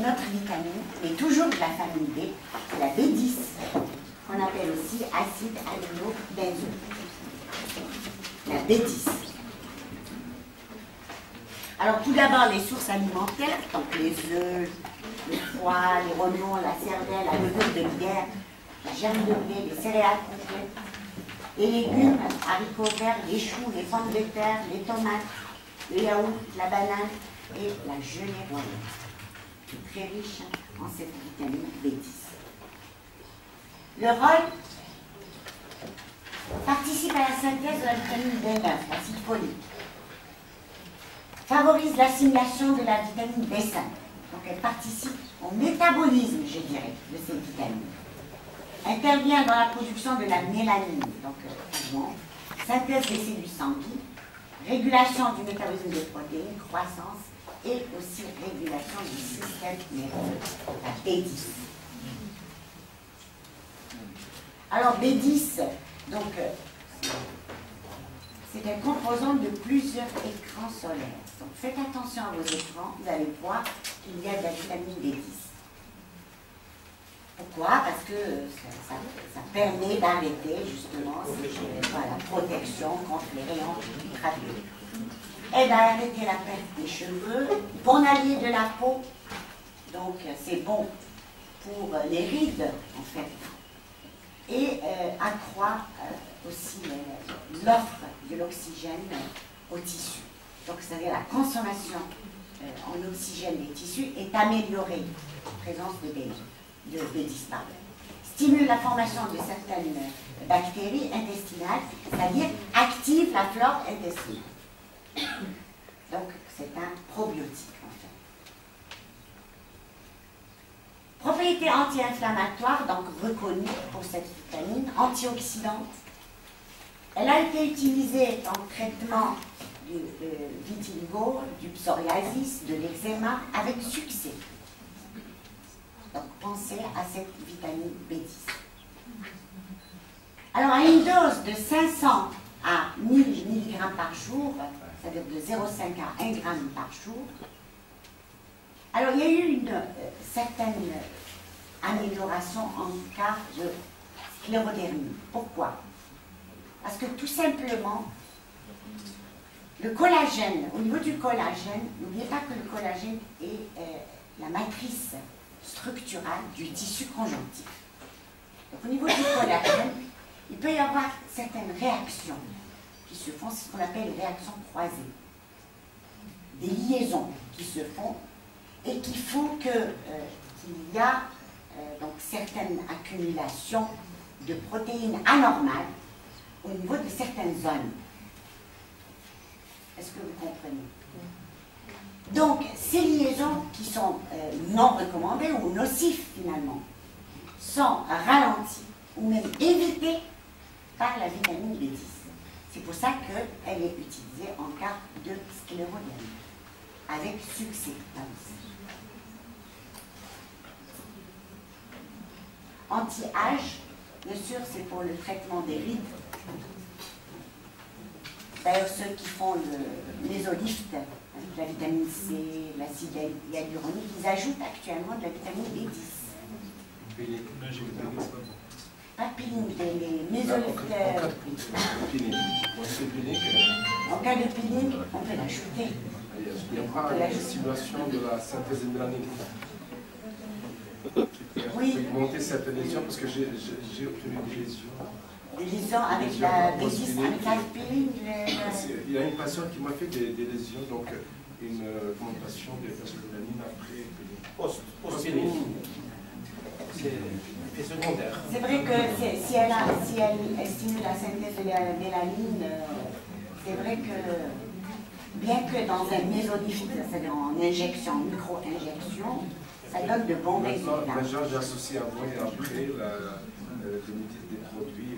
autre vitamine, mais toujours de la famille B, c'est la B10, qu'on appelle aussi acide amino-benzoïque. La B10. Alors tout d'abord les sources alimentaires, donc les œufs, le foie, les rognons, la cervelle, la levure de bière, la germe de blé, les céréales complètes, les légumes, haricots verts, les choux, les pommes de terre, les tomates, le yaourt, la banane et la gelée royale. Très riche en cette vitamine B10. Le rôle participe à la synthèse de la vitamine B9, l'acide folique. Favorise l'assimilation de la vitamine B5. Donc elle participe au métabolisme, je dirais, de cette vitamine. Intervient dans la production de la mélanine, donc synthèse des cellules sanguines, régulation du métabolisme des protéines, croissance et aussi régulation du système nerveux, la B10. Alors B10, donc c'est un composant de plusieurs écrans solaires. Donc faites attention à vos écrans, vous allez voir qu'il y a de la vitamine B10. Pourquoi? Parce que ça permet d'arrêter justement la protection contre les rayons ultraviolets. Aide à arrêter la perte des cheveux, bon allié de la peau, donc c'est bon pour les rides en fait, et accroît aussi l'offre de l'oxygène aux tissus. Donc c'est-à-dire la consommation en oxygène des tissus est améliorée en présence de B10. Stimule la formation de certaines bactéries intestinales, c'est-à-dire active la flore intestinale. Donc c'est un probiotique en fait. Propriété anti-inflammatoire, donc reconnue pour cette vitamine, antioxydante. Elle a été utilisée dans le traitement du vitiligo, du psoriasis, de l'eczéma avec succès. Donc pensez à cette vitamine B10. Alors à une dose de 500 à 1000 mg par jour, c'est-à-dire de 0,5 à 1 g par jour, alors il y a eu une certaine amélioration en cas de sclérodermie. Pourquoi? Parce que tout simplement, le collagène, au niveau du collagène, n'oubliez pas que le collagène est la matrice structurale du tissu conjonctif. Donc au niveau du collagène, il peut y avoir certaines réactions qui se font, c'est ce qu'on appelle les réactions croisées. Des liaisons qui se font et qui font qu'il y a donc certaines accumulations de protéines anormales au niveau de certaines zones. Est-ce que vous comprenez? Donc, ces liaisons qui sont non recommandées ou nocives finalement, sont ralenties ou même évitées par la vitamine B10. C'est pour ça qu'elle est utilisée en cas de sclérodermie, avec succès là aussi. Anti-âge, bien sûr, c'est pour le traitement des rides. D'ailleurs, ceux qui font le mésolift, avec la vitamine C, l'acide hyaluronique, ils ajoutent actuellement de la vitamine B10. Pas peeling, les mésolifts. En cas de peeling, on peut l'ajouter. Il y aura une stimulation de la synthèse de mélanine. Oui. Il faut monter cette lésion parce que j'ai obtenu des lésions. Des lésions avec la B10, avec la peeling. Il y a une patiente qui m'a fait des lésions, donc une augmentation des mélanine après post-peeling. C'est secondaire. C'est vrai que si elle stimule la synthèse de la mélanine, c'est vrai que bien que dans un mésolift, c'est-à-dire en injection, micro-injection, ça donne de bons résultats. Maintenant, j'associe avant et après l'unité des produits,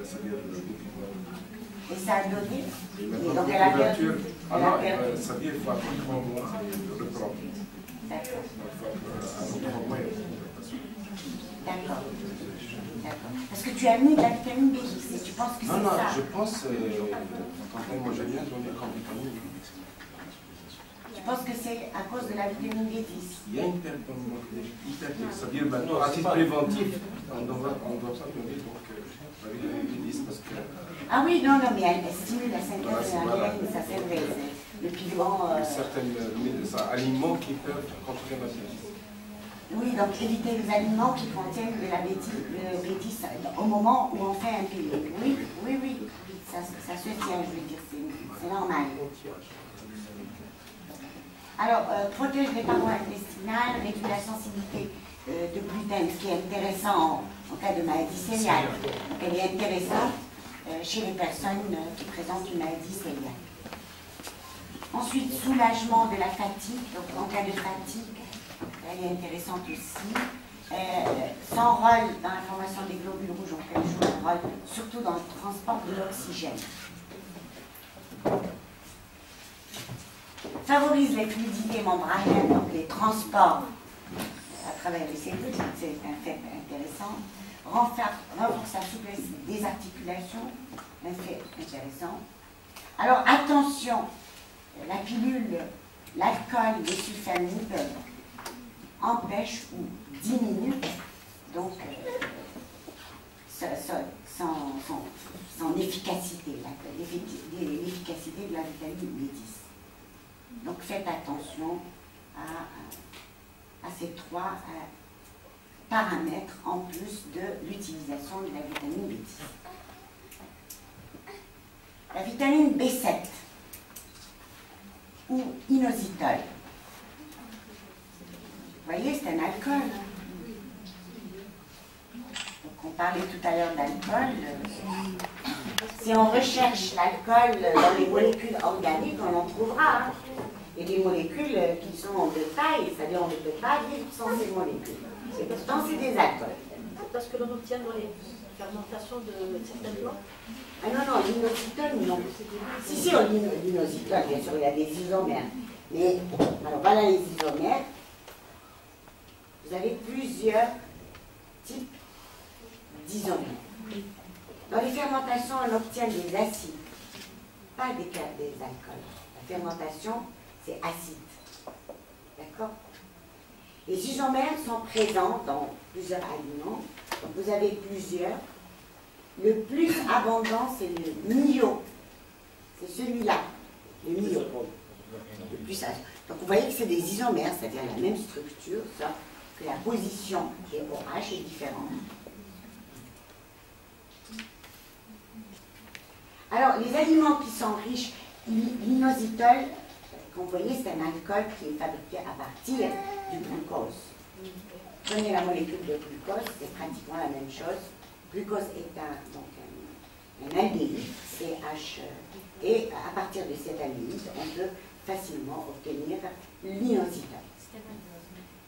c'est-à-dire et ça a donné. Et donc elle a perdu. Alors, ça veut dire qu'il faut attendre 3 mois de reprendre. D'accord. D'accord. Parce que tu as mis de la vitamine B10 et tu penses que c'est ça? Non, je pense, quand moi j'ai bien donné comme vitamine. Tu penses que c'est à cause de la vitamine B10? Il y a une perte dans le manque d'hypertexte. C'est-à-dire, à titre préventif, on doit s'en donner donc, la vitamine B10 parce que... Ah oui, non, mais elle stimule la synthèse de l'ADN, ça c'est vrai. Le pigment... Certains aliments qui peuvent contenir la B10. Oui, donc éviter les aliments qui contiennent de la B10 au moment où on fait un pilier. Oui, oui, oui, ça se tient, je veux dire, c'est normal. Alors, protège les parois intestinales, réduit la sensibilité de gluten, ce qui est intéressant en cas de maladie cœliaque. Donc, elle est intéressante chez les personnes qui présentent une maladie cœliaque. Ensuite, soulagement de la fatigue, donc en cas de fatigue, elle est intéressante aussi. Son rôle dans la formation des globules rouges, donc elle joue un rôle surtout dans le transport de l'oxygène. Favorise les fluidités membranaires, donc les transports à travers les cellules, c'est un fait intéressant. Renforce la souplesse des articulations, un fait intéressant. Alors attention, la pilule, l'alcool, les sulfamides empêchent ou diminuent donc son efficacité, l'efficacité de la vitamine B10. Donc faites attention à ces trois paramètres en plus de l'utilisation de la vitamine B10. La vitamine B7 ou inositol. Vous voyez, c'est un alcool. Donc on parlait tout à l'heure d'alcool. Si on recherche l'alcool dans les molécules organiques, on en trouvera. Hein. Et des molécules qui sont de taille, c'est-à-dire on ne peut pas vivre sans ces molécules. Et pourtant, c'est des alcools. C'est parce que l'on obtient dans les fermentations de certaines plantes. Ah non, non, l'inositol, non. Si, l'inositol, bien sûr, il y a des isomères. Mais, alors voilà les isomères. Vous avez plusieurs types d'isomères. Dans les fermentations, on obtient des acides, pas des alcools. La fermentation, c'est acide. D'accord? Les isomères sont présents dans plusieurs aliments. Donc vous avez plusieurs. Le plus abondant, c'est le myo. C'est celui-là, le myo. Le plus, donc vous voyez que c'est des isomères, c'est-à-dire la même structure, sauf que la position qui est OH est différente. Alors, les aliments qui sont riches, l'inositol, comme vous voyez, c'est un alcool qui est fabriqué à partir du glucose. Prenez la molécule de glucose, c'est pratiquement la même chose. Glucose est un aldéhyde, CH, et à partir de cet aldéhyde, on peut facilement obtenir l'inositol.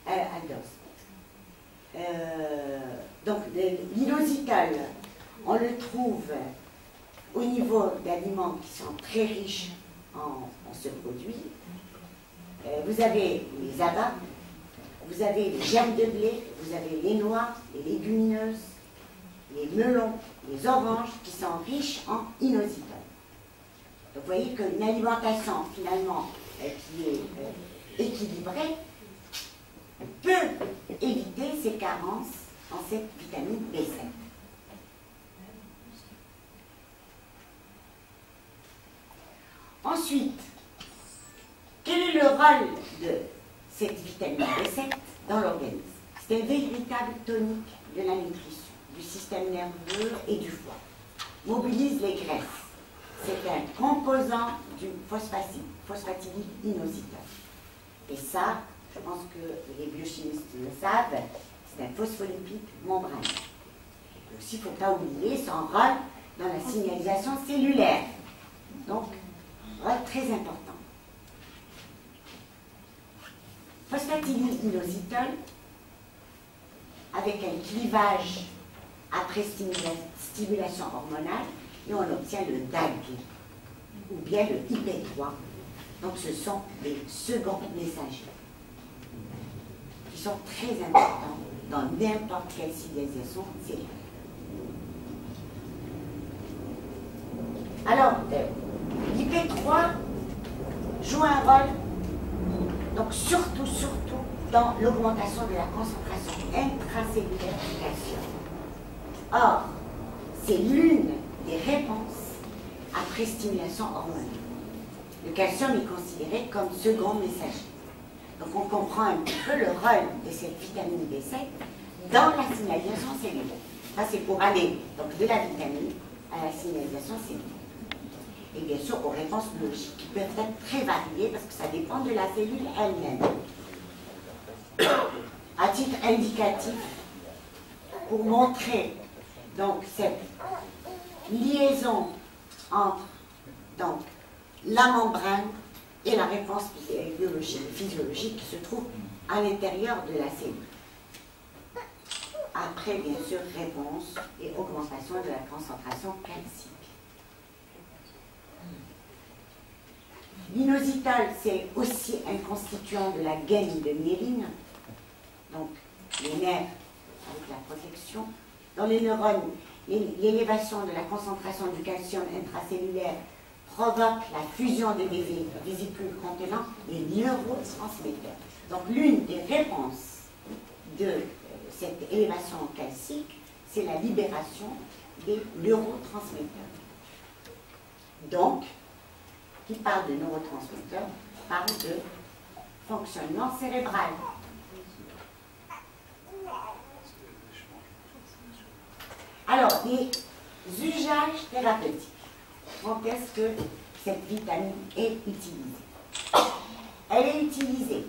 Aldose. Donc, l'inositol, on le trouve au niveau d'aliments qui sont très riches en ce produit. Vous avez les abats, vous avez les germes de blé, vous avez les noix, les légumineuses, les melons, les oranges qui sont riches en inositol. Donc vous voyez qu'une alimentation finalement qui est équilibrée peut éviter ces carences en cette vitamine B7. Ensuite, quel est le rôle de cette vitamine B7 dans l'organisme? C'est un véritable tonique de la nutrition, du système nerveux et du foie. Mobilise les graisses. C'est un composant du phosphatidylate inositol. Et ça, je pense que les biochimistes le savent, c'est un phospholipide membraneux. Aussi, il ne faut pas oublier son rôle dans la signalisation cellulaire. Donc, rôle très important. Phosphatidylate inositol, avec un clivage après stimulation hormonale, et on obtient le DAG, ou bien le IP3. Donc ce sont les seconds messagers, qui sont très importants dans n'importe quelle civilisation cellulaire. Alors, l'IP3 joue un rôle Donc surtout dans l'augmentation de la concentration intracellulaire du calcium. Or, c'est l'une des réponses après stimulation hormonale. Le calcium est considéré comme second messager. Donc on comprend un petit peu le rôle de cette vitamine B7 dans la signalisation cellulaire. Ça c'est pour aller donc, de la vitamine à la signalisation cellulaire. Et bien sûr aux réponses biologiques qui peuvent être très variées parce que ça dépend de la cellule elle-même. À titre indicatif, pour montrer donc cette liaison entre donc, la membrane et la réponse biologique, physiologique qui se trouve à l'intérieur de la cellule. Après, bien sûr, réponse et augmentation de la concentration calcique. L'inositol, c'est aussi un constituant de la gaine de myéline, donc les nerfs avec la protection. Dans les neurones, l'élévation de la concentration du calcium intracellulaire provoque la fusion des vésicules contenant les neurotransmetteurs. Donc l'une des réponses de cette élévation calcique, c'est la libération des neurotransmetteurs. Donc, qui parle de neurotransmetteurs, parle de fonctionnement cérébral. Alors, les usages thérapeutiques. Quand est-ce que cette vitamine est utilisée? Elle est utilisée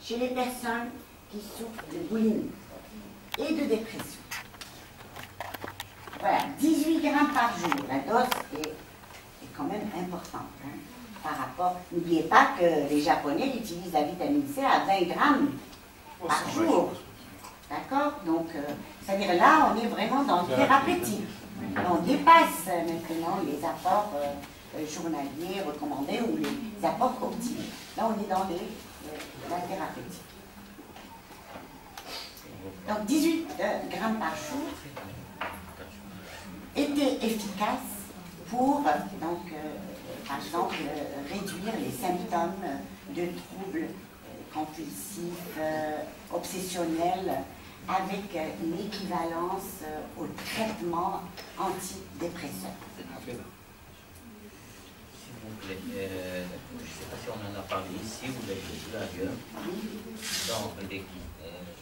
chez les personnes qui souffrent de boulimie et de dépression. Voilà, 18 grammes par jour. La dose est quand même importante hein, par rapport. N'oubliez pas que les Japonais utilisent la vitamine C à 20 grammes par jour. D'accord? Donc, c'est-à-dire là, on est vraiment dans le thérapeutique. On dépasse maintenant les apports journaliers recommandés ou les apports optimaux. Là, on est dans la thérapeutique. Donc, 18 grammes par jour était efficace pour, donc, par exemple, réduire les symptômes de troubles compulsifs, obsessionnels, avec une équivalence au traitement antidépresseur. S'il vous plaît, je ne sais pas si on en a parlé ici ou ailleurs,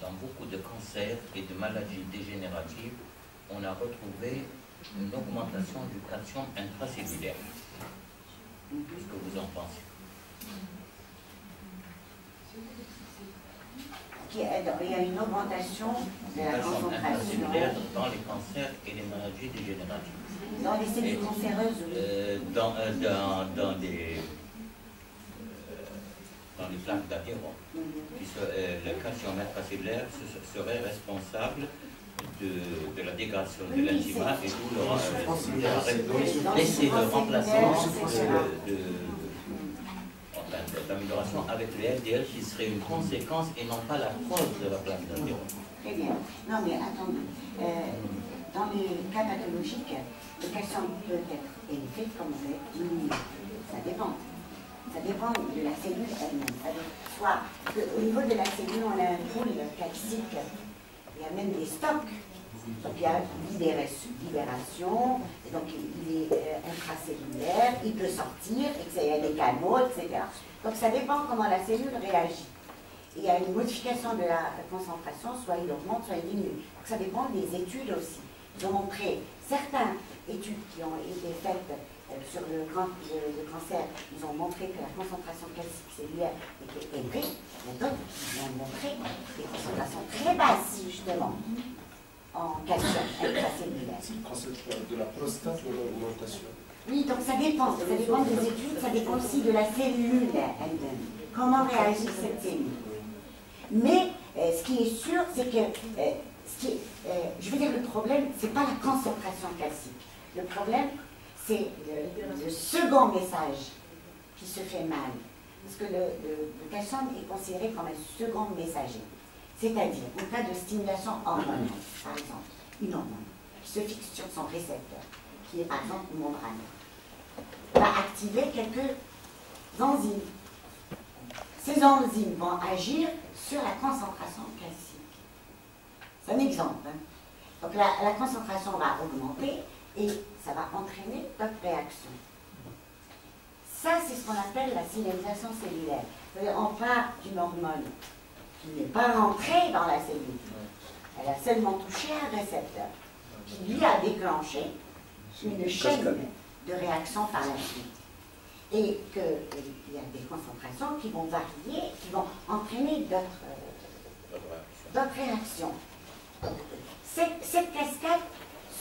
dans beaucoup de cancers et de maladies dégénératives, on a retrouvé une augmentation du calcium intracellulaire. Qu'est-ce que vous en pensez? Il y a une augmentation de la concentration dans les cancers et les maladies dégénératives. Dans les cellules cancéreuses, oui. Dans les plaques d'adhéron. Le calcium intracellulaire serait responsable de la dégradation de l'enzyme et d'essayer de remplacement d'amélioration avec le LDL qui serait une conséquence et non pas la cause de la plaque d'adhéron. Très bien. Non mais attendez, dans les cas pathologiques, le calcium peut être élevé comme on est diminué. Ça dépend. Ça dépend de la cellule elle-même. Soit au niveau de la cellule, on a un pool calcique, il y a même des stocks. Donc il y a libération, donc il est intracellulaire, il peut sortir, il y a des canaux, etc. Donc ça dépend comment la cellule réagit. Et il y a une modification de la concentration, soit il augmente, soit il diminue. Donc ça dépend des études aussi. Ils ont montré certaines études qui ont été faites sur le cancer, ils ont montré que la concentration calcique cellulaire était élevée, mais d'autres qui ont montré des concentrations très basses, justement, en calcium intracellulaire. C'est le concept de la prostate ou de l'augmentation? Oui, donc ça dépend des études, ça dépend aussi de la cellule elle-même. Comment réagit cette cellule? Mais ce qui est sûr, c'est que, je veux dire, le problème, ce n'est pas la concentration calcique. Le problème, c'est le second message qui se fait mal. Parce que le calcium est considéré comme un second messager. C'est-à-dire, en cas de stimulation hormonale, par exemple, une hormone qui se fixe sur son récepteur, qui est par exemple membrane, va activer quelques enzymes. ces enzymes vont agir sur la concentration calcique. C'est un exemple. Hein. Donc la concentration va augmenter et ça va entraîner d'autres réactions. Ça, c'est ce qu'on appelle la signalisation cellulaire. C'est-à-dire, on part d'une hormone qui n'est pas rentrée dans la cellule. Elle a seulement touché un récepteur qui lui a déclenché une chaîne de réactions par la suite. Et qu'il y a des concentrations qui vont varier, qui vont entraîner d'autres réactions. Cette cascade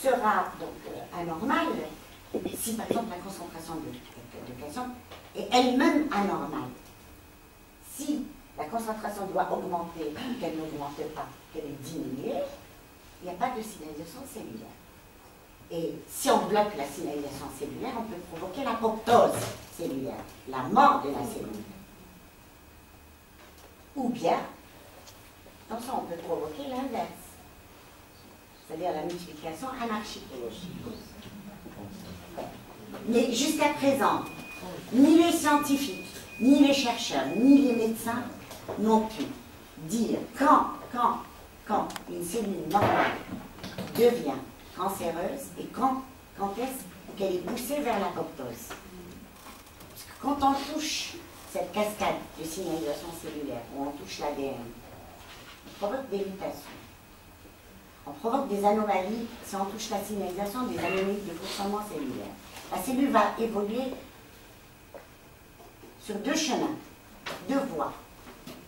sera donc anormale si par exemple la concentration de calcium est elle-même anormale. Si la concentration doit augmenter, qu'elle n'augmente pas, qu'elle est diminuée, il n'y a pas de signalisation cellulaire. Et si on bloque la signalisation cellulaire, on peut provoquer l'apoptose cellulaire, la mort de la cellule. Ou bien, dans ça, on peut provoquer l'inverse, c'est-à-dire la multiplication anarchique. Mais jusqu'à présent, ni les scientifiques, ni les chercheurs, ni les médecins n'ont pu dire quand une cellule normale devient cancéreuse et quand est-ce qu'elle est poussée vers l'apoptose. Parce que quand on touche cette cascade de signalisation cellulaire, où on touche l'ADN, on provoque des mutations. On provoque des anomalies, si on touche la signalisation, des anomalies de fonctionnement cellulaire. La cellule va évoluer sur deux chemins, deux voies.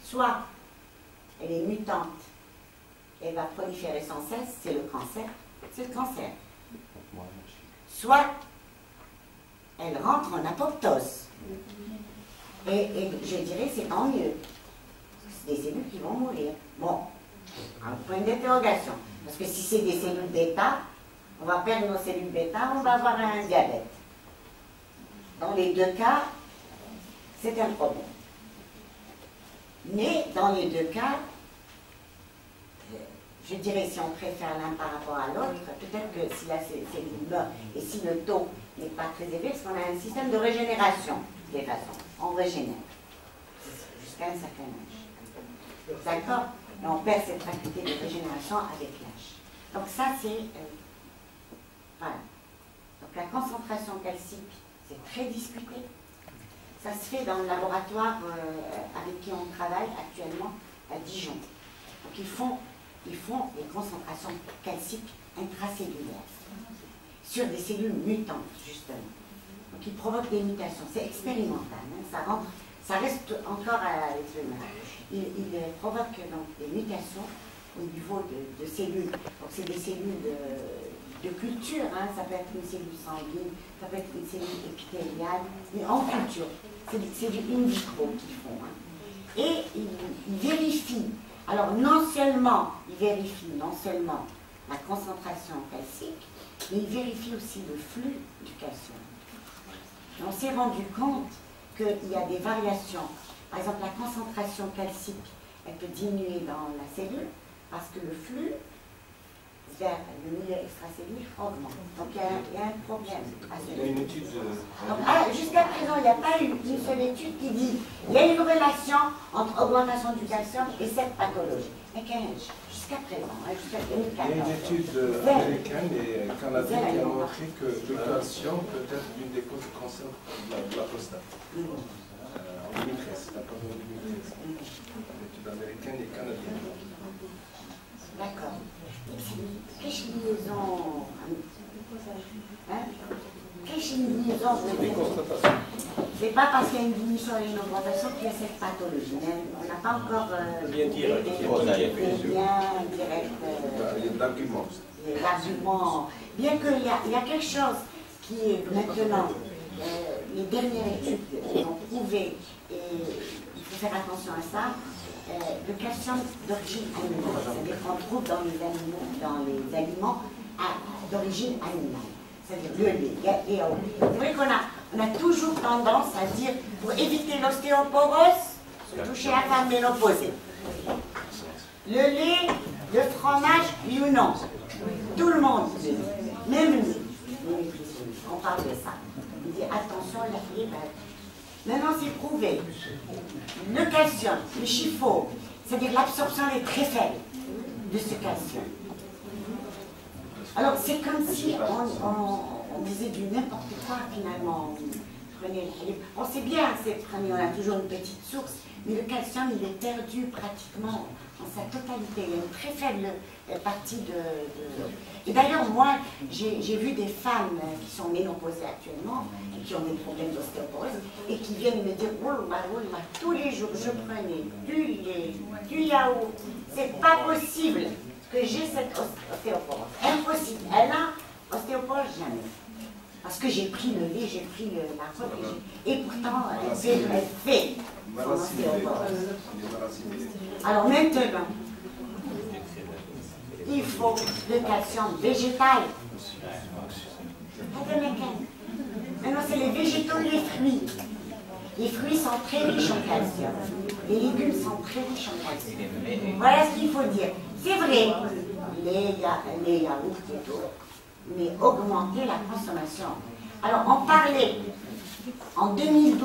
Soit elle est mutante, elle va proliférer sans cesse, c'est le cancer. Soit elle rentre en apoptose. Et je dirais, c'est tant mieux. C'est des cellules qui vont mourir. Bon, un point d'interrogation. Parce que si c'est des cellules bêta, on va perdre nos cellules bêta, on va avoir un diabète. Dans les deux cas, c'est un problème. Mais dans les deux cas, je dirais, si on préfère l'un par rapport à l'autre, peut-être que si la cellule meurt et si le taux n'est pas très élevé, parce qu'on a un système de régénération, de toute façon. On régénère jusqu'à un certain âge. D'accord? Et on perd cette faculté de régénération avec l'âge. Donc ça, c'est... voilà. Donc la concentration calcique, c'est très discuté. Ça se fait dans le laboratoire avec qui on travaille actuellement à Dijon. Donc ils font des concentrations calciques intracellulaires sur des cellules mutantes, justement. Donc ils provoquent des mutations. C'est expérimental, hein, ça reste encore à l'être humain. Ils provoquent donc des mutations au niveau de cellules. Donc c'est des cellules de culture, hein. Ça peut être une cellule sanguine, ça peut être une cellule épithéliale, mais en culture. C'est du in vitro qu'ils font. Hein. Et ils vérifient. Alors non seulement la concentration calcique, mais ils vérifient aussi le flux du calcium. Et on s'est rendu compte qu'il y a des variations. Par exemple, la concentration calcique, elle peut diminuer dans la cellule parce que le flux vers le milieu extracellulaire augmente. Donc il y a un problème à ce niveau. Il y a une étude. Donc jusqu'à présent, il n'y a pas une seule étude qui dit qu'il y a une relation entre augmentation du calcium et cette pathologie. Mais jusqu'à présent, jusqu'à 2014. Il y a une étude américaine et canadienne qui a montré que le calcium peut être l'une des causes du cancer de la prostate. En 2013, d'accord, en 2013. L'étude américaine et canadienne. D'accord. Qu'est-ce qu'ils nous ont... Qu'est-ce qu'ils nous ont... C'est pas parce qu'il y a une diminution et une augmentation qu'il y a cette pathologie. On n'a pas encore bien direct. L'argument. Bien qu'il y a quelque chose qui est maintenant, les dernières études ont prouvé, et il faut faire attention à ça, le calcium d'origine animale, c'est-à-dire qu'on trouve dans les aliments d'origine animale, c'est-à-dire le lait, les yaourts. C'est vrai qu'on a toujours tendance à dire, pour éviter l'ostéoporose, toucher la femme ménopausée. Le lait, le fromage, oui ou non? Tout le monde dit, même nous, on parle de ça. On dit attention, Maintenant, c'est prouvé. Le calcium, le chiffre, c'est-à-dire l'absorption est très faible de ce calcium. Alors, c'est comme si on disait du n'importe quoi, finalement. Prenez le halib. On sait bien, on a toujours une petite source, mais le calcium, il est perdu pratiquement en sa totalité. Il y a une très faible partie de... Et d'ailleurs, moi, j'ai vu des femmes qui sont ménopausées actuellement, et qui ont des problèmes d'ostéoporose, et qui viennent me dire, oh là, tous les jours, je prenais du lait, du yaourt. C'est pas possible que j'ai cette ostéoporose. Impossible. Elle a ostéoporose jamais. Parce que j'ai pris le lait, j'ai pris la robe, et pourtant, elle fait son ostéoporose. Alors maintenant, il faut le calcium végétal. Maintenant, c'est les végétaux et les fruits. Les fruits sont très riches en calcium. Les légumes sont très riches en calcium. Voilà ce qu'il faut dire. C'est vrai, les yaourts et tout, mais augmenter la consommation. Alors, on parlait, en 2012,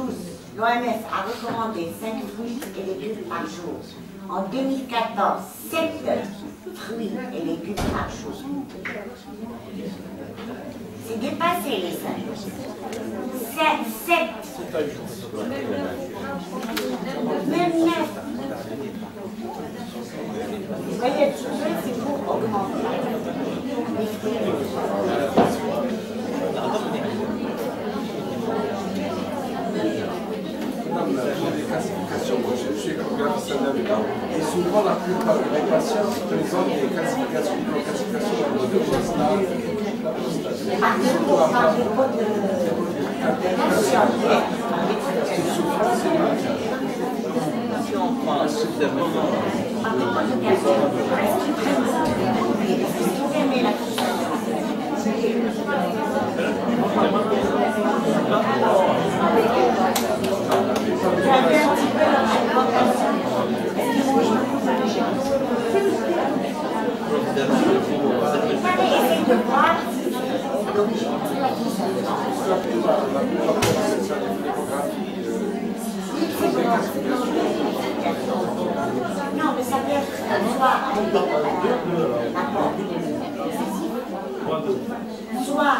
l'OMS a recommandé 5 fruits et légumes par jour. En 2014, 7 fruits et légumes par jour. C'est dépassé les 5. 7. Même 9. Vous voyez, c'est pour augmenter les fruits et légumes. J'ai des classifications, moi je suis échographiste navigateur, et souvent la plupart des patients présentent des classifications au niveau de prostate, la prostate. C'est souvent Si on prend un supplément, non, mais ça peut être soit avec soit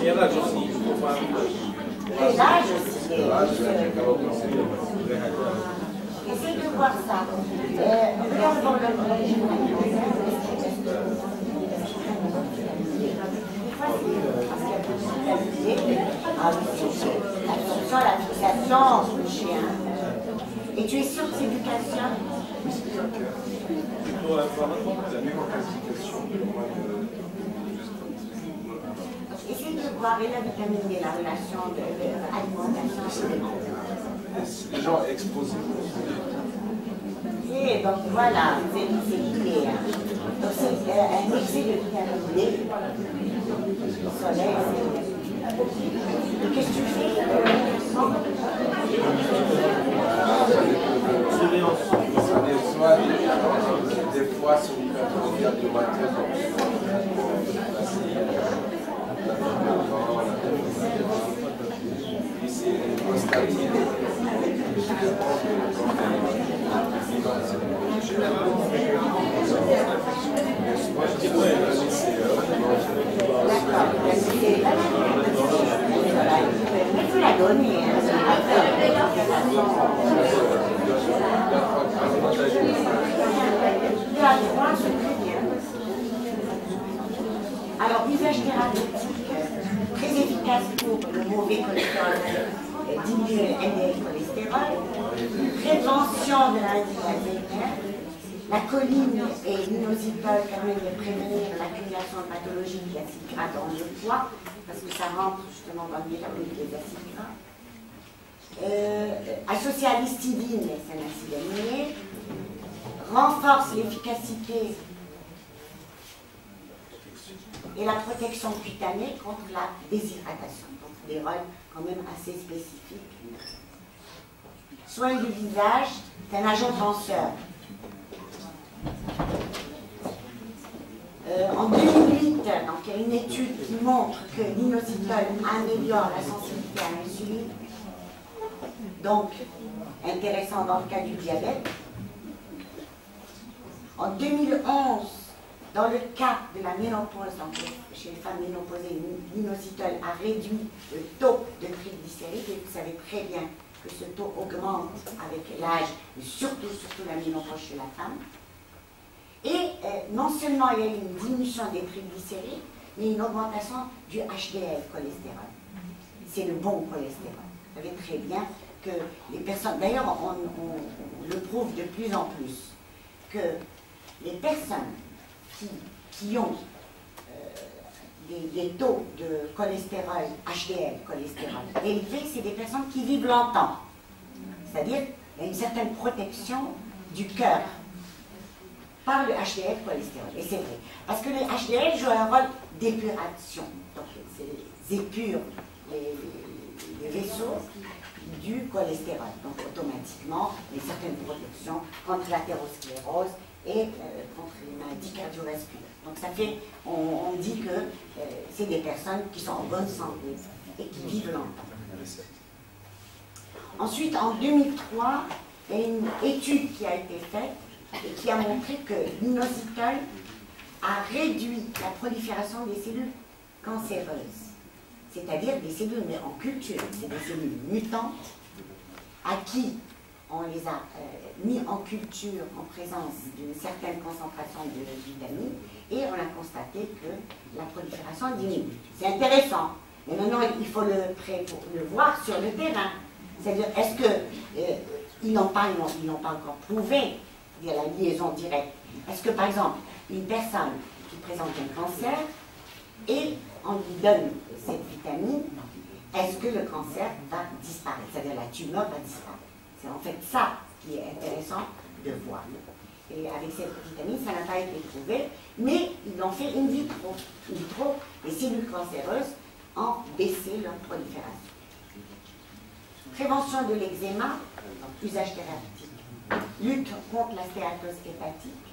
et l'âge aussi, il faut pas... l'âge aussi. Essayez de voir ça. Regardons le régime alimentaire. La fixation chez un... Et tu es sûr que c'est du calcium? Essayez de voir et la vitamine D, la relation de l'alimentation. Les gens exposés. Et donc voilà, c'est lié. Donc c'est un excès de vitamine D. Le soleil, qu'est-ce que tu fais? Des fois, c'est une hypertrophie du matin. Ici, prostatine. Il faut la donner. Alors, usage thérapeutique très efficace pour le mauvais cholestérol, diminuer le LDL cholestérol, prévention de la maladie d'Alzheimer, la choline et l'inositol permettent de prévenir l'accumulation de pathologies de l'acide gras dans le foie, parce que ça rentre justement dans le métabolisme des acides gras. Associé à l'histidine, c'est un acide aminé, renforce l'efficacité et la protection cutanée contre la déshydratation. Donc des rôles quand même assez spécifiques. Soin du visage, c'est un agent tenseur. En 2008, donc il y a une étude qui montre que l'inositol améliore la sensibilité à l'insuline, donc intéressant dans le cas du diabète. En 2011, dans le cas de la ménopause, donc chez les femmes ménopausées, l'inositol a réduit le taux de triglycérides, et vous savez très bien que ce taux augmente avec l'âge, et surtout la ménopause chez la femme. Et non seulement il y a une diminution des triglycérides, mais une augmentation du HDL, cholestérol. C'est le bon cholestérol. Vous savez très bien que les personnes, d'ailleurs on le prouve de plus en plus, que les personnes qui ont des taux de cholestérol, HDL, cholestérol élevés, c'est des personnes qui vivent longtemps. C'est-à-dire qu'il y a une certaine protection du cœur par le HDL cholestérol. Et c'est vrai. Parce que le HDL joue un rôle d'épuration. Donc, c'est épure les vaisseaux du cholestérol. Donc, automatiquement, il y a une certaine protection contre l'athérosclérose et contre les maladies cardiovasculaires. Donc, ça fait, on dit que c'est des personnes qui sont en bonne santé et qui vivent longtemps. Ensuite, en 2003, il y a une étude qui a été faite et qui a montré que l'inositol a réduit la prolifération des cellules cancéreuses, c'est-à-dire des cellules mais en culture, c'est des cellules mutantes à qui on les a mis en culture en présence d'une certaine concentration de vitamines et on a constaté que la prolifération diminue. C'est intéressant, mais maintenant il faut le voir sur le terrain. C'est-à-dire, est-ce qu'ils n'ont pas encore prouvé la liaison directe. Est-ce que, par exemple, une personne qui présente un cancer et on lui donne cette vitamine, est-ce que le cancer va disparaître? C'est-à-dire la tumeur va disparaître. C'est en fait ça qui est intéressant de voir. Et avec cette vitamine, ça n'a pas été prouvé, mais ils l'ont fait in vitro. In vitro, les cellules cancéreuses ont baissé leur prolifération. Prévention de l'eczéma, usage thérapeutique. Lutte contre la stéatose hépatique.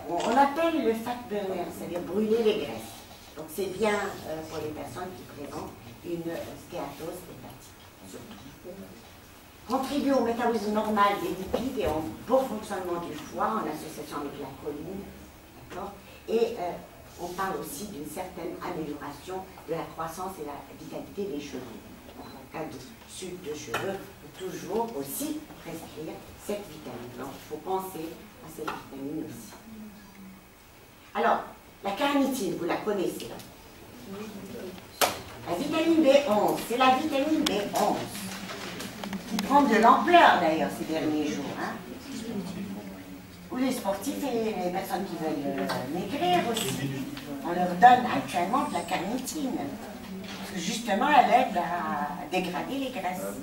On appelle le fat burner, c'est-à-dire brûler les graisses. Donc c'est bien pour les personnes qui présentent une stéatose hépatique. Surtout. Contribuer au métabolisme normal des lipides et au bon fonctionnement du foie en association avec la choline. Et on parle aussi d'une certaine amélioration de la croissance et la vitalité des cheveux. En cas de chute de cheveux, toujours aussi prescrire cette vitamine. Donc, il faut penser à cette vitamine aussi. Alors, la carnitine, vous la connaissez. La vitamine B11, c'est la vitamine B11 qui prend de l'ampleur d'ailleurs ces derniers jours. Hein. Ou les sportifs et les personnes qui veulent maigrir aussi. On leur donne actuellement de la carnitine. Parce que justement, elle aide à dégrader les graisses.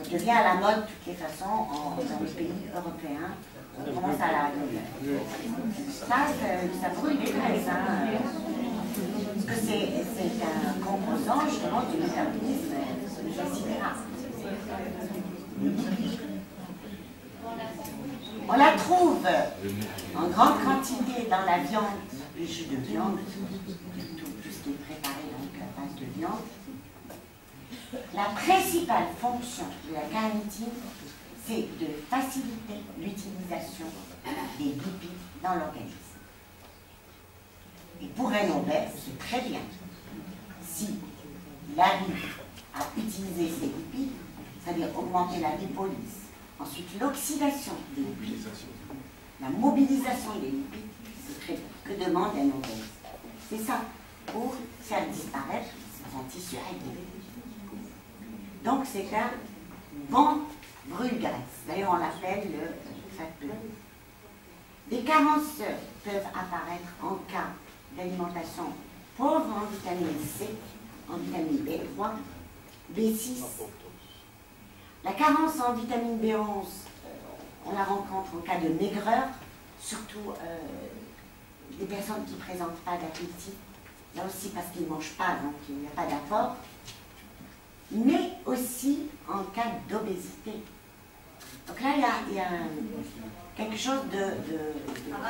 Elle devient à la mode de toutes les façons dans les pays européens. On commence à la donner. Ça brûle les graisses. Hein. Parce que c'est un composant justement du métabolisme etc. On la trouve en grande quantité dans la viande, le jus de viande, tout ce qui est préparé donc à base de viande. La principale fonction de la carnitine, c'est de faciliter l'utilisation des lipides dans l'organisme. Et pour un obèse, c'est très bien. S'il arrive à utiliser ces lipides, c'est-à-dire augmenter la lipolyse, ensuite l'oxydation des lipides, la mobilisation des lipides, c'est très bien. Que demande un obèse? C'est ça, pour faire disparaître son tissu actif. Donc c'est un bon brûle-graisse. D'ailleurs on l'appelle le fat burner. Des carences peuvent apparaître en cas d'alimentation pauvre en vitamine C, en vitamine B3, B6. La carence en vitamine B11, on la rencontre en cas de maigreur, surtout des personnes qui ne présentent pas d'appétit, là aussi parce qu'ils ne mangent pas, donc il n'y a pas d'apport, mais aussi en cas d'obésité. Donc là, il y a quelque chose de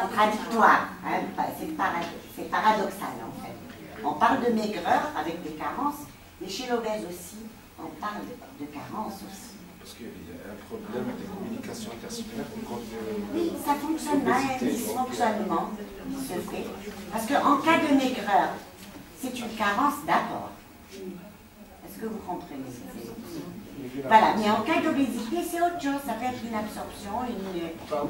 contradictoire. Hein. C'est paradoxal, en fait. On parle de maigreur avec des carences, mais chez l'obèse aussi, on parle de carences aussi. Parce qu'il y a un problème de communication interscolaire. Oui, ça fonctionne mal, un dysfonctionnement qui se fait. Parce qu'en cas de maigreur, c'est une carence d'abord. Est-ce que vous comprenez? Voilà, mais en cas d'obésité, c'est autre chose. Ça peut être une absorption, une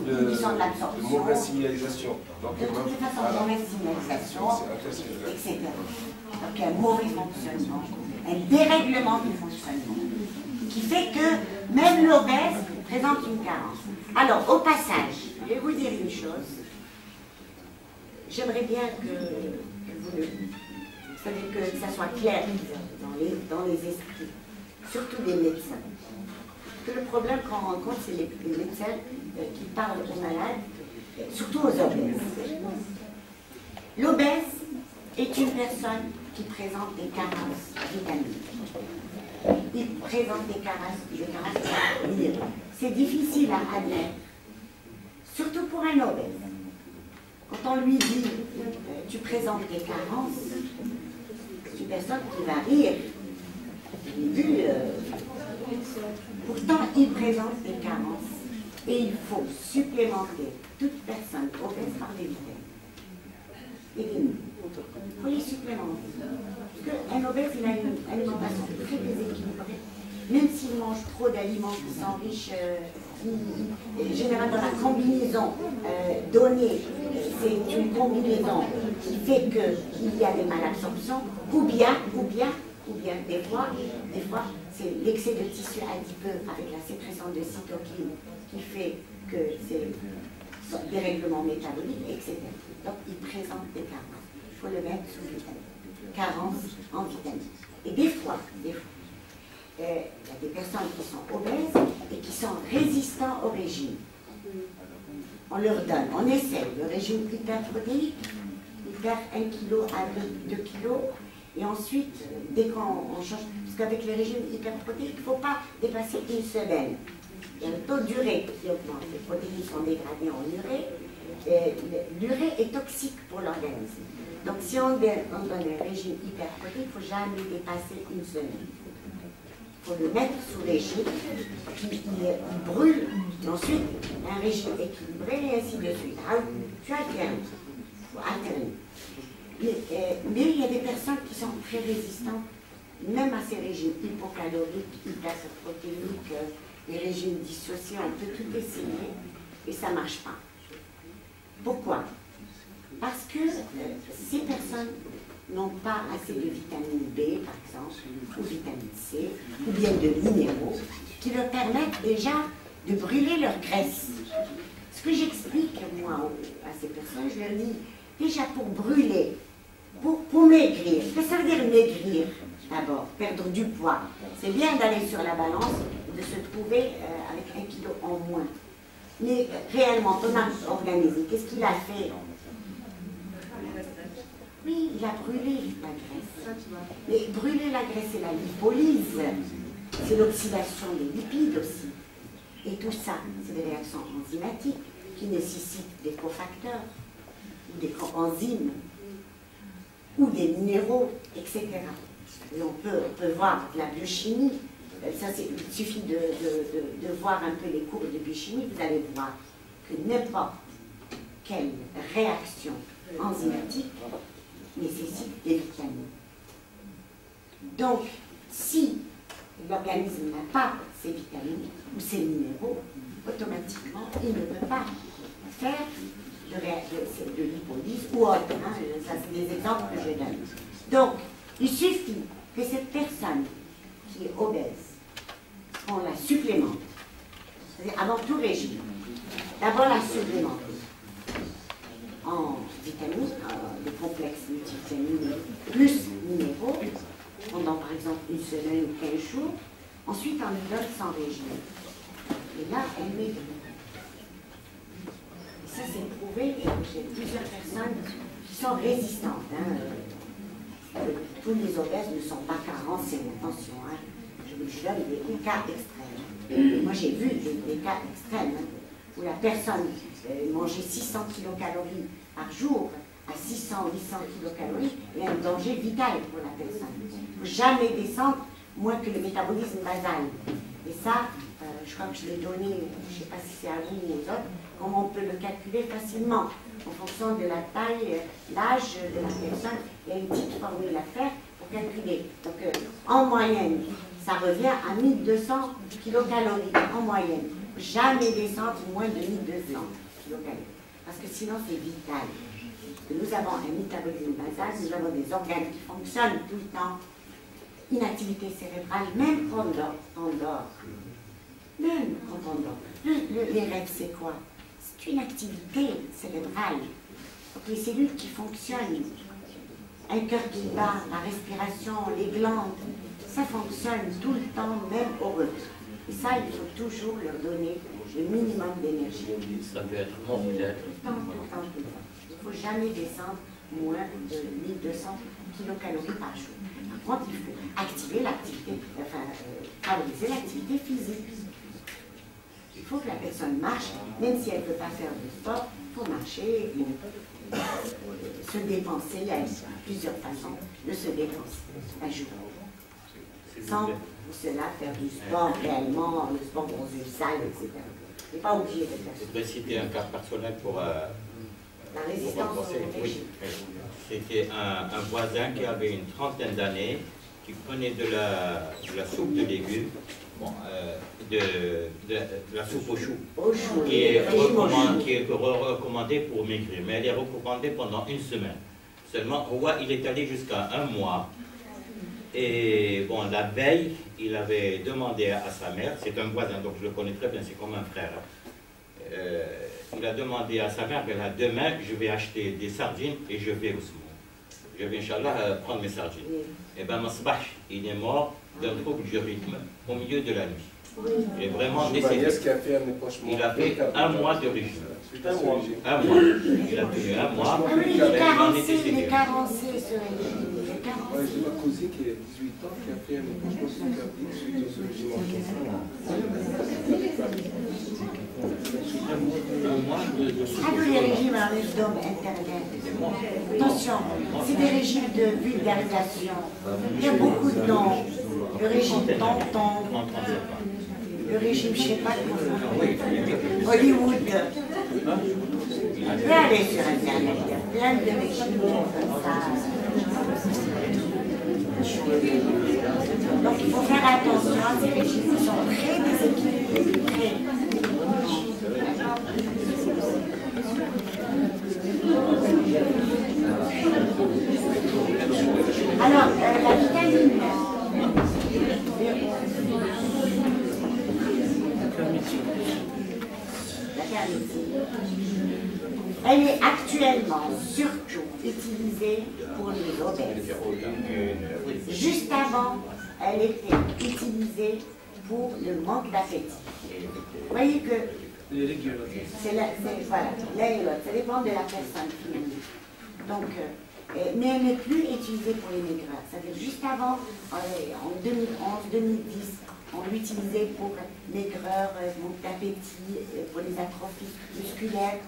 diminution de l'absorption. De mauvaise signalisation. De toutes les façons, de mauvaise signalisation, etc. Donc un mauvais fonctionnement, un dérèglement du fonctionnement, qui fait que même l'obèse présente une carence. Alors, au passage, je vais vous dire une chose. J'aimerais bien que ça soit clair dans les esprits, surtout des médecins. Que le problème qu'on rencontre, c'est les médecins qui parlent aux malades, surtout aux obèses. L'obèse est une personne qui présente des carences vitaminiques. Il présente des carences minérales. C'est difficile à admettre, surtout pour un obèse. Quand on lui dit tu présentes des carences, c'est une personne qui va rire. Pourtant, il présente des carences et il faut supplémenter toute personne obèse par des vitamines et des minéraux. Il faut les supplémenter. Parce qu'un obèse, il a une alimentation très déséquilibrée. Même s'il mange trop d'aliments qui sont riches, généralement dans la combinaison donnée, c'est une combinaison qui fait qu'il y a des malabsorptions, ou bien des fois c'est l'excès de tissu adipeux avec la sécrétion de cytokines qui fait que c'est des règlements métaboliques, etc. Donc il présente des carences. Il faut le mettre sous vitamine. Carences en vitamines. Et des fois, il y a des personnes qui sont obèses et qui sont résistants au régime. On leur donne, on essaie le régime hyperprotéique, ils perdent 1 kg à 2 kg, et ensuite, dès qu'on change, parce qu'avec le régime hyperprotéique, il ne faut pas dépasser une semaine. Il y a le taux d'urée qui augmente, les protéines sont dégradées en urée, et l'urée est toxique pour l'organisme. Donc si on donne un régime hyperprotéique, il ne faut jamais dépasser une semaine. Il faut le mettre sous régime, il brûle, et ensuite un régime équilibré, et ainsi de suite. Alors, tu alternes, il faut alterner. Mais il y a des personnes qui sont très résistantes, même à ces régimes hypocaloriques, hyperprotéiques, les régimes dissociés, on peut tout essayer, et ça ne marche pas. Pourquoi? Parce que ces personnes n'ont pas assez de vitamine B, par exemple, ou vitamine C, ou bien de minéraux, qui leur permettent déjà de brûler leur graisse. Ce que j'explique, moi, à ces personnes, je leur dis, déjà pour brûler, pour maigrir, qu'est-ce que ça veut dire maigrir d'abord? Perdre du poids. C'est bien d'aller sur la balance et de se trouver avec 1 kilo en moins. Mais réellement, ton organisme, qu'est-ce qu'il a fait? Oui, il a brûlé la graisse. Mais brûler la graisse, c'est la lipolyse. C'est l'oxydation des lipides aussi. Et tout ça, c'est des réactions enzymatiques qui nécessitent des cofacteurs, ou des coenzymes, ou des minéraux, etc. Et on peut voir la biochimie. Ça, il suffit de voir un peu les cours de biochimie, vous allez voir que n'importe quelle réaction enzymatique nécessite des vitamines. Donc, si l'organisme n'a pas ces vitamines ou ces minéraux, automatiquement, il ne peut pas faire de lipolyse ou autre. Hein, ça, c'est des exemples que je donne. Donc, il suffit que cette personne qui est obèse, on la supplémente, c'est-à-dire avant tout régime, d'abord la supplémenter en vitamines, des complexes multivitamines plus minéraux, pendant par exemple une semaine ou 15 jours, ensuite on lui donne sans régime. Et là, elle maigrit. Ça, c'est prouvé chez plusieurs personnes qui sont résistantes. Hein. Tous les obèses ne sont pas carencés, attention. Hein. Je donne des cas extrêmes. moi j'ai vu des cas extrêmes hein, où la personne mangeait 600 kilocalories par jour, à 600 800 kilocalories, et un danger vital pour la personne. Il ne faut jamais descendre moins que le métabolisme basal. Et ça, je crois que je l'ai donné, je ne sais pas si c'est à vous ou aux autres, comment on peut le calculer facilement. En fonction de la taille, l'âge de la personne, il y a une petite formule à faire pour calculer. Donc, en moyenne, ça revient à 1200 kilocalories, en moyenne. Jamais descendre moins de 1200 kilocalories. Parce que sinon, c'est vital. Nous avons un métabolisme basal, nous avons des organes qui fonctionnent tout le temps. Inactivité cérébrale, même quand on dort. Même quand on dort. Les rêves, c'est quoi? C'est une activité cérébrale. Donc les cellules qui fonctionnent, un cœur qui bat, la respiration, les glandes, ça fonctionne tout le temps, même au repos. Et ça, il faut toujours leur donner le minimum d'énergie. Ça peut être mortel. Tout le temps, tout le temps, tout le temps. Il ne faut jamais descendre moins de 1200 kilocalories par jour. Par contre, il faut activer l'activité, enfin, favoriser l'activité physique. Il faut que la personne marche, même si elle ne peut pas faire de sport, il faut marcher, se dépenser. Il y a plusieurs façons de se dépenser un jour. Sans pour cela faire du sport réellement, le sport dans une salle, etc. On n'est pas obligé de faire ça. Je voudrais citer un cas personnel pour la résistance au régime. C'était un voisin qui avait une trentaine d'années, qui prenait de la soupe de légumes, bon, de la soupe au chou, qui est recommandée pour maigrir, mais elle est recommandée pendant une semaine. Seulement, il est allé jusqu'à un mois. Et bon, la veille, il avait demandé à sa mère, c'est un voisin, donc je le connais très bien, c'est comme un frère. Il a demandé à sa mère, demain, je vais acheter des sardines et je vais au saumon. Je vais, Inch'Allah, prendre mes sardines. Et bien, Masbah, il est mort d'un trouble du rythme au milieu de la nuit. Il est vraiment décédé. Il a fait un mois de régime. Un mois. Il a tenu un mois. Il est carencé, ce régime. J'ai ma cousine qui a 18 ans qui a fait un accouchement cardiaque suite au régime Ah, tous les régimes à l'abdomen interviennent. Attention, c'est des régimes de vulgarisation. Il y a beaucoup de noms. Le régime tonton, le régime, je ne sais pas comment, Hollywood. Vous allez sur Internet, il y a plein de régimes comme ça. Donc il faut faire attention à ces régimes qui sont très déséquilibrés. Alors, la vitamine. Elle est actuellement surtout utilisée pour les obèses. Juste avant, elle était utilisée pour le manque d'appétit. Vous voyez que voilà, l'un et l'autre, ça dépend de la personne finalement. Donc, mais elle n'est plus utilisée pour les maigreurs. Ça veut dire juste avant, en 2011, 2010, on l'utilisait pour maigreur, manque d'appétit, pour les atrophies musculaires.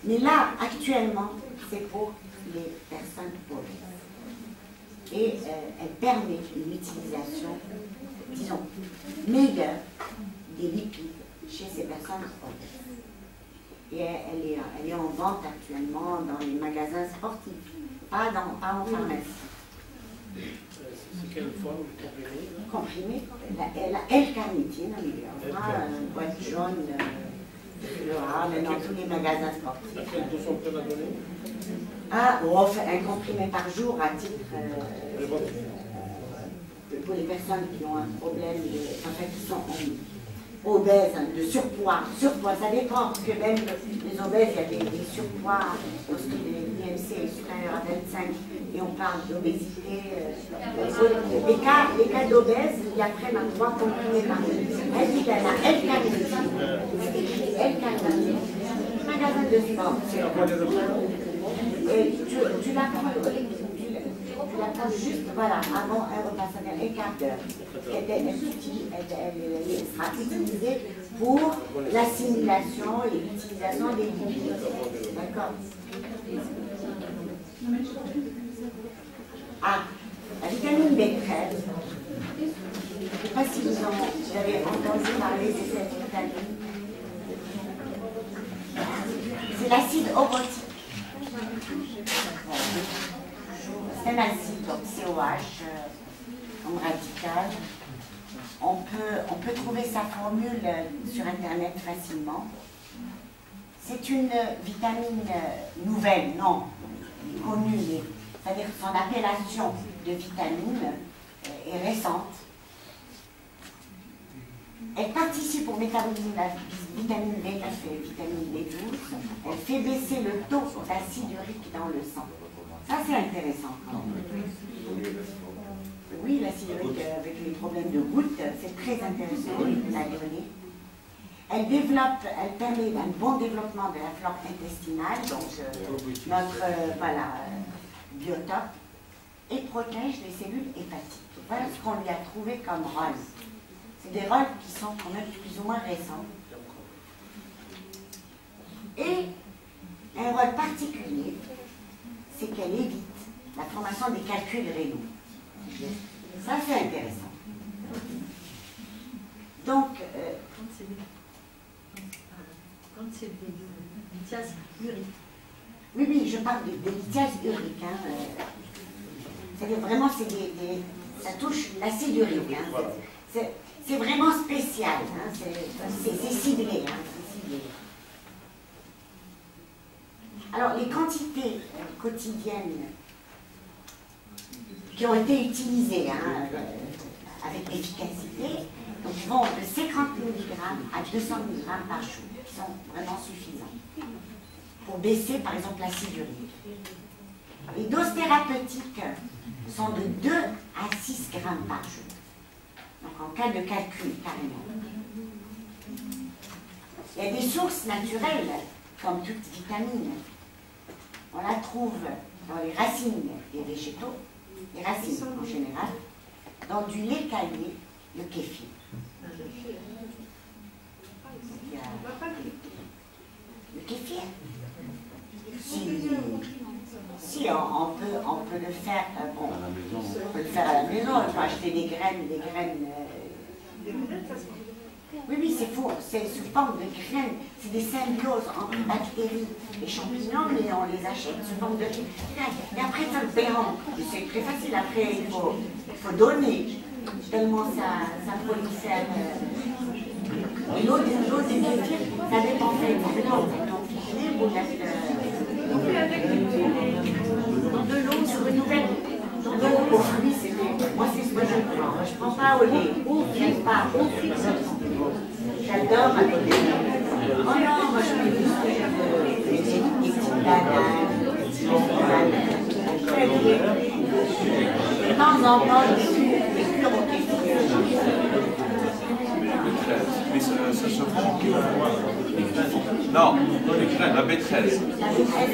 Mais là, actuellement, c'est pour les personnes obèses. Et elle permet une utilisation, disons, meilleure des lipides chez ces personnes obèses. Et elle est en vente actuellement dans les magasins sportifs, pas en pharmacie. C'est quelle forme comprimée? La L-carnitine, on a une boîte jaune. Dans tous les magasins sportifs. Un comprimé par jour à titre pour les personnes qui ont un problème, qui sont obèses, de surpoids. Surpoids, ça dépend, parce que même les obèses, il y a des surpoids, lorsque l'IMC est supérieur à 25, et on parle d'obésité. Les cas d'obèses, il y a près de 3 comprimés par jour. Elle dit qu'elle a L-carnitine. L-carnitine. Magasin de sport. Et tu la la pose juste, voilà, avant un repas, c'est-à-dire un quart d'heure. Elle sera utilisée pour l'assimilation et l'utilisation des lipides. D'accord. Ah, la vitamine B13. Je ne sais pas si vous avez entendu parler de cette vitamine. C'est l'acide orotique. C'est un acide, donc COH, comme radical. On peut trouver sa formule sur Internet facilement. C'est une vitamine nouvelle, non, connue, c'est-à-dire que son appellation de vitamine est récente. Elle participe au métabolisme de la vitamine B9 et vitamine B12. Elle fait baisser le taux d'acide urique dans le sang. Ça, c'est intéressant. Oui, l'acide urique avec les problèmes de gouttes, c'est très intéressant, la donnée. Elle permet un bon développement de la flore intestinale, donc notre biotope, et protège les cellules hépatiques. Voilà ce qu'on lui a trouvé comme rôle. C'est des rôles qui sont quand même plus ou moins récents. Et un rôle particulier, c'est qu'elle évite la formation des calculs rénaux. Ça, c'est intéressant. Donc, quand c'est des lithiases uriques. oui, je parle de lithiase urique. Hein, c'est-à-dire vraiment, ça touche l'acide urique. Hein, c'est vraiment spécial. Hein, c'est ciblé. Hein, ciblé. Alors, les quantités quotidiennes qui ont été utilisées avec efficacité, donc vont de 50 mg à 200 mg par jour, qui sont vraiment suffisants pour baisser, par exemple, l'acide urique. Les doses thérapeutiques sont de 2 à 6 grammes par jour. Donc, en cas de calcul, carrément. Il y a des sources naturelles, comme toute vitamine. On la trouve dans les racines des végétaux, les racines en général, dans du lait caillé, le kéfir. Le kéfir. Si on peut le faire, bon, on peut le faire à la maison, on peut acheter des graines. Oui, c'est faux, c'est sous forme de graines, c'est des symbioses entre bactéries et champignons, mais on les achète sous forme de graines. Et après, ça le paiement, c'est très facile, après il faut donner, tellement ça prolifère. L'eau des kéfirs, ça dépend vraiment. Donc, vous de l'eau sur une nouvelle. Moi, c'est ce que je prends. Je ne prends pas au lait. J'aime pas. J'adore avec des lait. Oh non, moi je mets des petites bananes, très bien. De temps en temps, des cures au kéfir. Mais ça se prend non, les graines, la B13. La B13,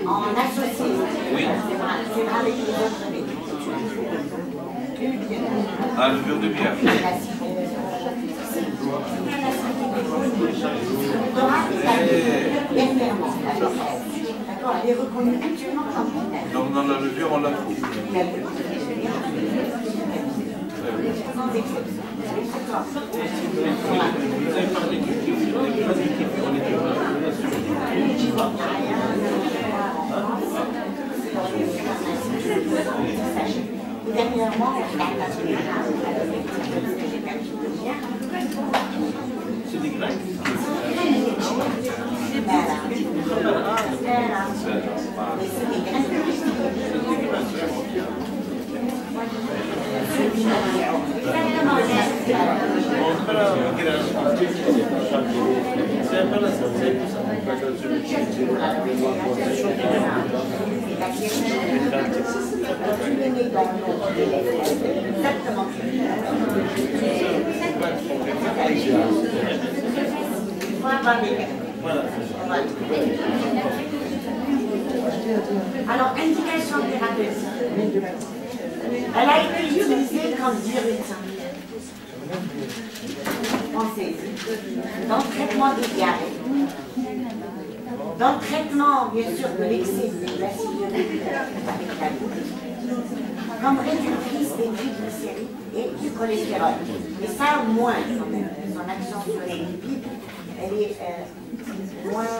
en associé. Oui. C'est vrai avec les autres légumes. Ah, levure de bière. D'accord, elle est reconnue actuellement comme vitale. Donc dans la levure, on la trouve. Sans exception. D'accord. Vous avez parlé du kéfir, on n'est pas du kéfir, on est dernièrement, c'est des graines. Exactement. Voilà. Alors, indication thérapeutique. Elle a été utilisée comme diurétique. Pensez-y. Dans le traitement des diarrhées. Dans le traitement, bien sûr, de l'excès de l'acide urique avec la goutte. Comme réductrice des triglycérides et du cholestérol. Et ça, moins quand même. Son action sur les lipides, elle est moins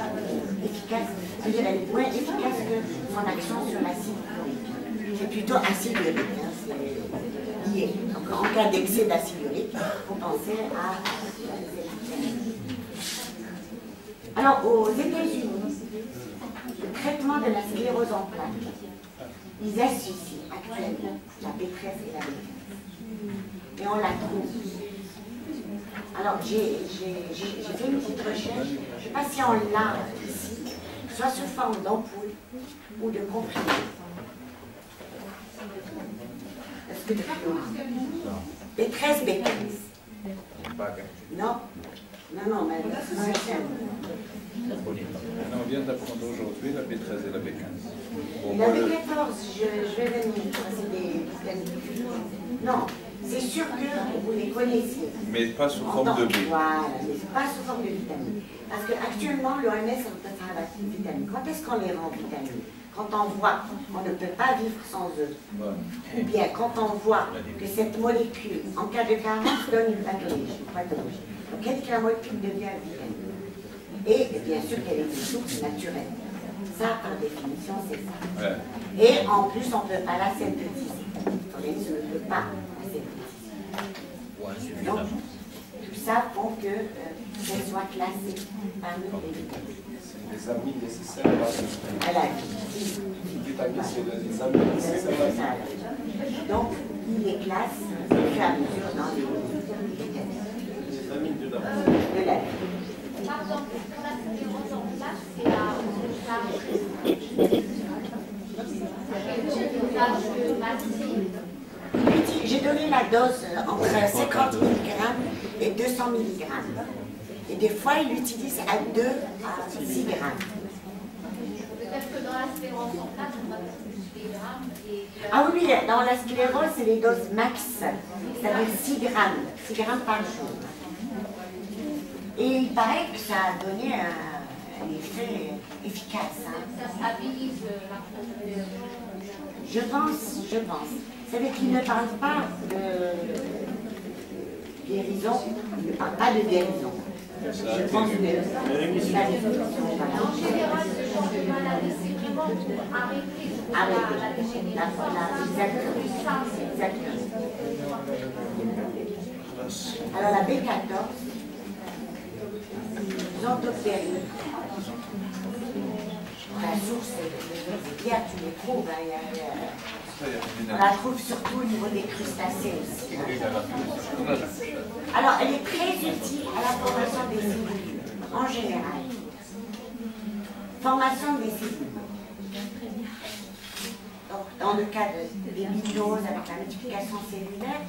efficace. C'est-à-dire, elle est moins efficace que son action sur l'acide urique. C'est plutôt acide urique, hein, c'est lié. Donc, en cas d'excès d'acide urique, il faut penser à alors, aux États-Unis, le traitement de la sclérose en plaques, ils associent actuellement la B13 et la B15. Et on la trouve. Alors, j'ai fait une petite recherche. Je ne sais pas si on l'a ici, soit sous forme d'ampoule ou de comprimé. Est-ce que tu as B13, B15? Non? Non, mais on vient d'apprendre aujourd'hui la B13 et la B15. La B14, je vais venir, c'est des vitamines. Non, c'est sûr que vous les connaissez. Mais pas sous forme de B. Voilà, mais pas sous forme de vitamines. Parce qu'actuellement, l'OMS représente la vitamine. Quand est-ce qu'on les rend vitamines? Quand on voit qu'on ne peut pas vivre sans eux. Voilà. Ou bien quand on voit que cette molécule, en cas de carence, donne une pathologie. Donc, qu'est-ce que la molécule devient vitamine? Et bien sûr qu'elle est une source naturelle. Ça, par définition, c'est ça. Ouais. Et en plus, on ne peut pas la synthétiser. L'organisme ne peut pas la synthétiser. Donc, tout ça pour qu'elle soit classée parmi les vitamines. Les amines nécessaires à la vie. Les vitamines, c'est les amines nécessaires à la vie. Donc, il les classe au fur et à mesure dans les vitamines. Les amines de la vie. Pardon, pour la sclérose en plaques, c'est la j'ai donné la dose entre 50 mg et 200 mg. Et des fois, ils l'utilisent à 2 à 6 grammes. Peut-être que dans la sclérose en plaques, on va plus des grammes. Ah oui, dans la sclérose, c'est les doses max, c'est-à-dire 6 grammes par jour. Et il paraît que ça a donné un effet efficace. Hein. Ça stabilise la production. Je pense. C'est-à-dire qu'il ne parle pas de guérison, il ne parle pas de guérison. Je pense que En général, ce genre de maladie, c'est vraiment pour arrêter la dégénérescence. Exactement. Alors la B14, Xanthopérie. La source, bien, tu les trouves. On la trouve surtout au niveau des crustacés aussi. Alors, elle est très utile à la formation des cellules, en général. Formation des cellules. Donc, dans le cas des mycoses avec la multiplication cellulaire,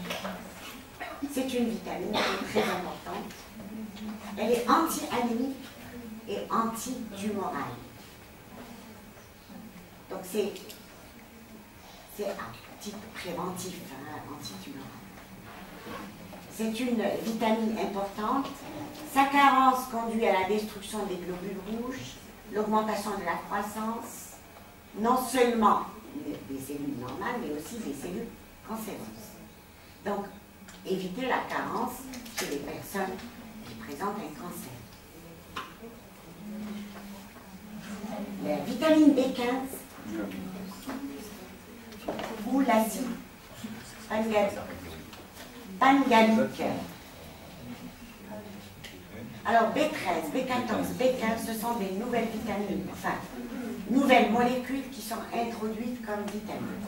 c'est une vitamine qui est très importante. Elle est anti-anémique et anti-tumorale. Donc c'est à titre préventif, hein, anti-tumoral. C'est une vitamine importante. Sa carence conduit à la destruction des globules rouges, l'augmentation de la croissance, non seulement des cellules normales, mais aussi des cellules cancéreuses. Donc, éviter la carence chez les personnes qui présentent un cancer. La vitamine B15 ou l'acide pangalique. Alors B13, B14, B15, ce sont des nouvelles vitamines, enfin, nouvelles molécules qui sont introduites comme vitamines.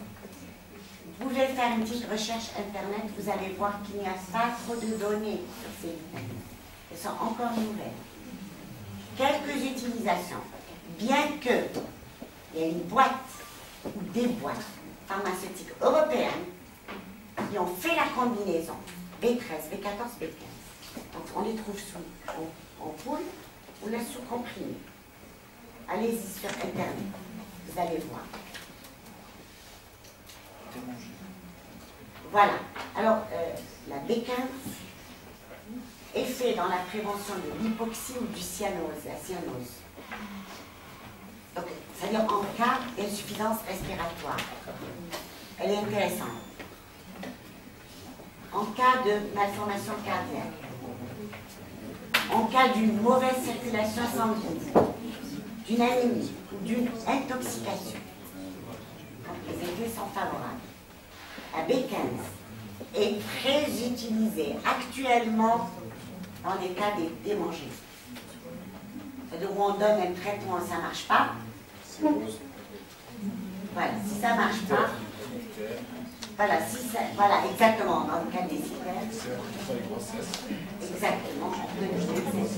Vous pouvez faire une petite recherche internet, vous allez voir qu'il n'y a pas trop de données sur ces vitamines. Elles sont encore nouvelles. Quelques utilisations. Bien que il y ait une boîte ou des boîtes pharmaceutiques européennes qui ont fait la combinaison B13, B14, B15. Donc on les trouve en poudre ou là sous comprimé. Allez-y sur internet. Vous allez voir. Voilà. Alors, la B15 est fait dans la prévention de l'hypoxie ou du cyanose, la cyanose. Donc, c'est-à-dire en cas d'insuffisance respiratoire. Elle est intéressante. En cas de malformation cardiaque. En cas d'une mauvaise circulation sanguine, d'une anémie ou d'une intoxication. Donc, les effets sont favorables. La B15 est très utilisée actuellement dans les cas des démangeaisons. C'est-à-dire où on donne un traitement et ça ne marche pas. Voilà, si ça ne marche pas, voilà, voilà, exactement, dans le cas des citernes. Exactement, on peut donner des